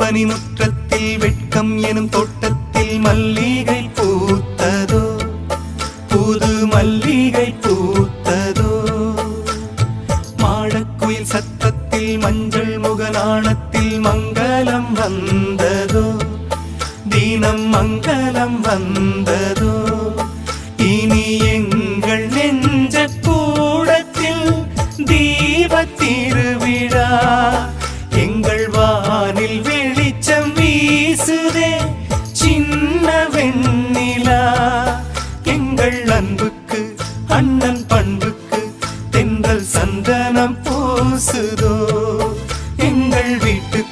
பனிமுற்றத்தில் வெட்கம் எனும் தோட்டத்தில் மல்லிகை பூத்ததோ, புது மல்லிகை பூத்ததோ. மாடக்குயில் சத்தத்தில் மஞ்சள் முகநாணத்தில் மங்களம் வந்ததோ, தினம் மங்களம் வந்ததோ. இனி எங்கள் நெஞ்ச கூடத்தில் தீபத் திருவிழா, எங்கள் வானில் வெளிச்சம் வீசுதே சின்ன வெண்ணிலா. எங்கள் அன்புக்கு அண்ணன் பண்புக்கு தென்றல் சந்தனம் பூசுதோ, எங்கள் வீட்டு